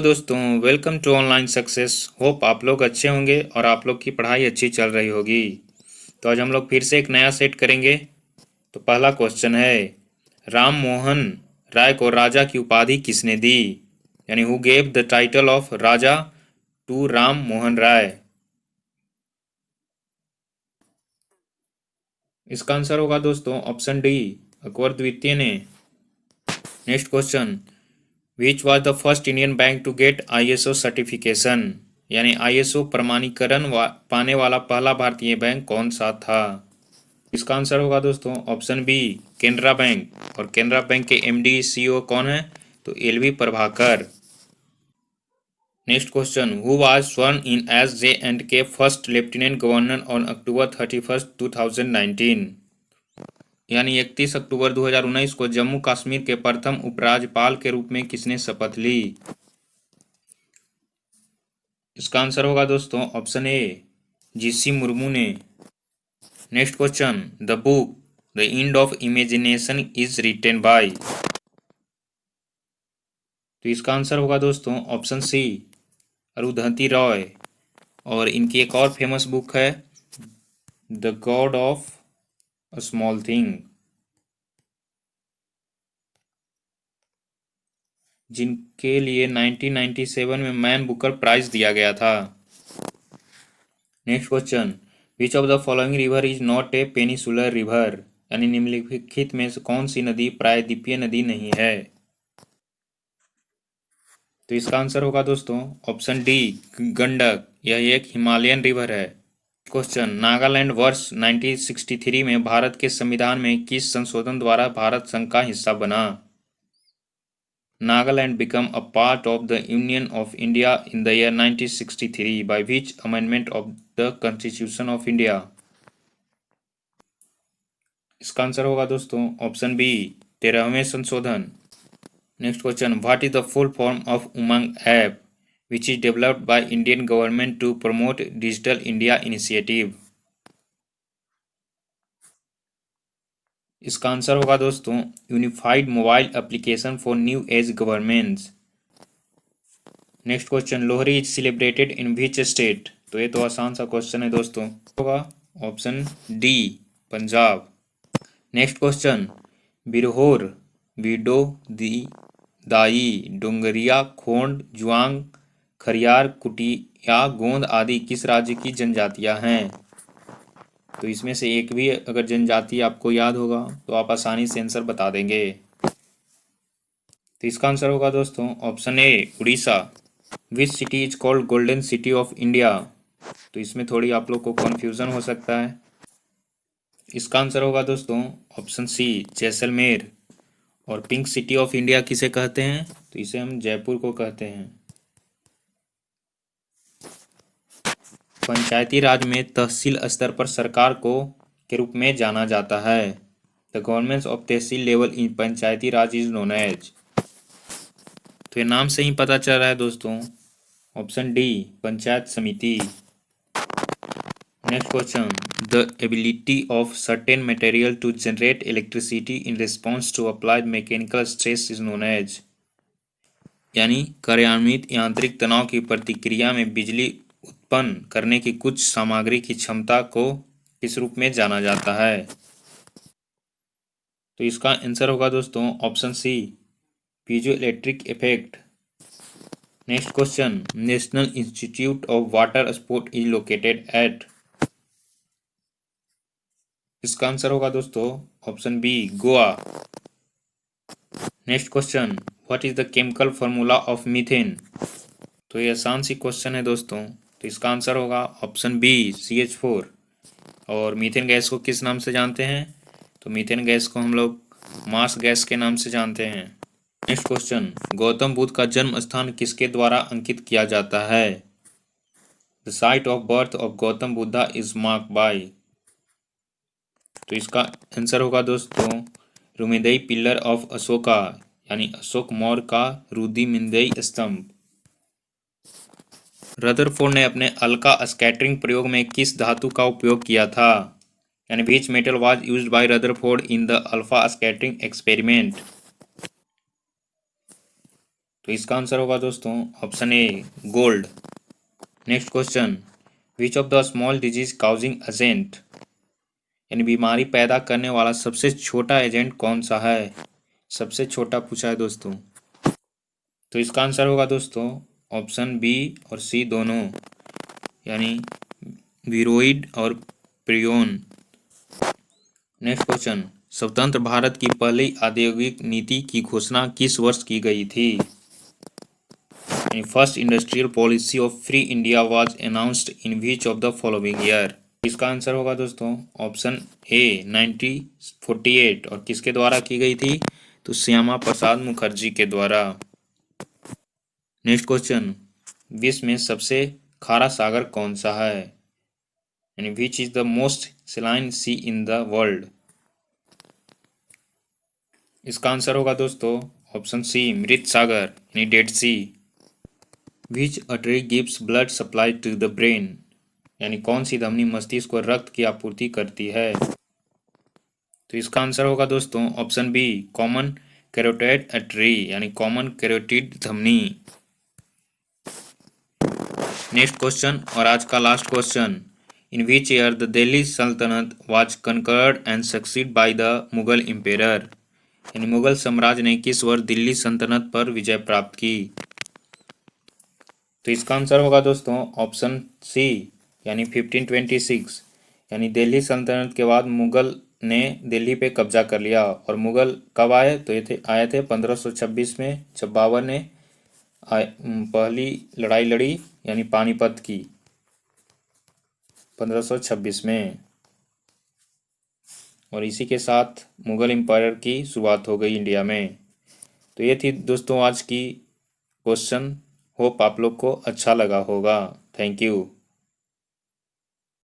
दोस्तों, welcome to online success. Hope आप लोग अच्छे होंगे और आप लोग की पढ़ाई अच्छी चल रही होगी। तो आज हम लोग फिर से एक नया सेट करेंगे। तो पहला क्वेश्चन है, राम मोहन राय को राजा की उपाधि किसने दी? यानी who gave the title of Raja to Ram Mohan Roy? इसका आंसर होगा दोस्तों ऑप्शन डी, अकबर द्वितीय ने। Next question, which was the first Indian bank to get ISO certification? यानी ISO प्रमाणीकरण पाने वाला पहला भारतीय बैंक कौन सा था? इसका आंसर होगा दोस्तों ऑप्शन बी, केनरा बैंक। और केनरा बैंक के MD CEO कौन है? तो LV प्रभाकर। Next question, who was sworn in as J&K first lieutenant governor on October 31, 2019? यानी 31 अक्टूबर 2019 को जम्मू कश्मीर के प्रथम उपराज्यपाल के रूप में किसने शपथ ली? इसका आंसर होगा दोस्तों ऑप्शन ए, GC मुर्मू ने। Next question, the book the end of imagination is written by? तो इसका आंसर होगा दोस्तों ऑप्शन सी, अरुंधति रॉय। और इनकी एक और फेमस बुक है, the God of a small thing, जिनके लिए 1997 में मैन बुकर प्राइज दिया गया था। Next question, which of the following river is not a peninsular river? यानी निम्नलिखित में से कौन सी नदी प्रायद्वीपीय नदी नहीं है? तो इसका आंसर होगा दोस्तों ऑप्शन डी, गंडक। यह एक हिमालयन रिवर है। क्वेश्चन, नागालैंड वर्ष 1963 में भारत के संविधान में किस संशोधन द्वारा भारत संघ का हिस्सा बना? Nagaland became a part of the Union of India in the year 1963 by which amendment of the Constitution of India? इसका आंसर होगा दोस्तों ऑप्शन बी, 13वें संशोधन। Next question, what is the full form of UMANG app which is developed by Indian government to promote digital India initiative? इसका answer होगा दोस्तों unified mobile application for new age governments. Next question, Lohri is celebrated in which state? तो ये तो आसान सा question है दोस्तों, होगा option D, Punjab. Next question, Birhor, बीडो, दी, दाई, डोंगरिया, खोंड, जुआंग, खरियार, कुटिया, गोंद आदि किस राज्य की जनजातियां हैं? तो इसमें से एक भी अगर जनजाति आपको याद होगा तो आप आसानी से आंसर बता देंगे। तो इसका आंसर होगा दोस्तों option A, Orissa. Which city is called golden city of India? तो इसमें थोड़ी आप लोग को कन्फ्यूजन हो सकता है। इसका आंसर होगा दोस्तों ऑप्शन सी, जैसलमेर। और पिंक सिटी ऑफ इंडिया किसे कहते हैं? तो इसे हम जयपुर को कहते हैं। पंचायती राज में तहसील स्तर पर सरकार को के रूप में जाना जाता है। The government of tehsil level in panchayati raj is known as? तो ये नाम से ही पता चल रहा है दोस्तों, option D, Panchayat Samiti. Next question, the ability of certain material to generate electricity in response to applied mechanical stress is known as? यानी कार्यान्वित यांत्रिक तनाव की प्रतिक्रिया में बिजली उत्पन्न करने की कुछ सामग्री की क्षमता को किस रूप में जाना जाता है? तो इसका आंसर होगा दोस्तों option C, piezoelectric effect. Next question, National Institute of Water Sport is located at? इसका आंसर होगा दोस्तों option B, Goa. Next question, what is the chemical formula of methane? तो ये आसान सी क्वेश्चन है दोस्तों, तो इसका आंसर होगा ऑप्शन बी, CH4। और मीथेन गैस को किस नाम से जानते हैं? तो मीथेन गैस को हम लोग मार्स गैस के नाम से जानते हैं। नेक्स्ट क्वेश्चन, गौतम बुद्ध का जन्म स्थान किसके द्वारा अंकित किया जाता है? The site of birth of Gautam Buddha is mark bye? तो इसका आंसर होगा दोस्तों रुमेदई पिलर ऑफ अशोका, यानी अशोक मौर्य का रुदिमिंदई स्तंभ। रदरफोर्ड ने अपने अल्का स्कैटरिंग प्रयोग में किस धातु का उपयोग किया था? यानी which metal was used by Rutherford in the alpha scattering experiment? तो इसका आंसर होगा दोस्तों option A gold. Next question, which of the small disease causing agent, यानी बीमारी पैदा करने वाला सबसे छोटा एजेंट कौन सा है? सबसे छोटा पूछा है दोस्तों। तो इसका आंसर होगा दोस्तों ऑप्शन बी और सी दोनों, यानी विरोइड और प्रियोन। नेक्स्ट क्वेश्चन, स्वतंत्र भारत की पहली औद्योगिक नीति की घोषणा किस वर्ष की गई थी? First industrial policy of free India was announced in which of the following year? इसका आंसर होगा दोस्तों ऑप्शन ए 1948। और किसके द्वारा की गई थी? तो श्यामा प्रसाद मुखर्जी के द्वारा। नेक्स्ट क्वेश्चन, विश्व में सबसे खारा सागर कौन सा है? यानी which is the most saline sea in the world? इसका आंसर होगा दोस्तों ऑप्शन सी मृत सागर, यानी Dead Sea. Which artery gives blood supply to the brain, यानी कौन सी धमनी मस्तिष्क को रक्त की आपूर्ति करती है? तो इसका आंसर होगा दोस्तों option B common carotid artery, यानी कॉमन कैरोटिड धमनी। नेक्स्ट क्वेश्चन और आज का last question, in which year the Delhi Sultanate was conquered and succeed by the Mughal emperor, यानी मुगल साम्राज्य ने किस वर्ष दिल्ली सल्तनत पर विजय प्राप्त की? तो इसका आंसर होगा दोस्तों ऑप्शन सी, यानी 1526। यानी दिल्ली सल्तनत के बाद मुगल ने दिल्ली पे कब्जा कर लिया। और मुगल कब आए? तो ये आए थे 1526 में, जब बाबर ने पहली लड़ाई लड़ी, यानी पानीपत की 1526 में। और इसी के साथ मुगल एम्पायर की शुरुआत हो गई इंडिया में। तो ये थी दोस्तों आज की क्वेश्चन। होप आप लोग को अच्छा लगा होगा। Thank you.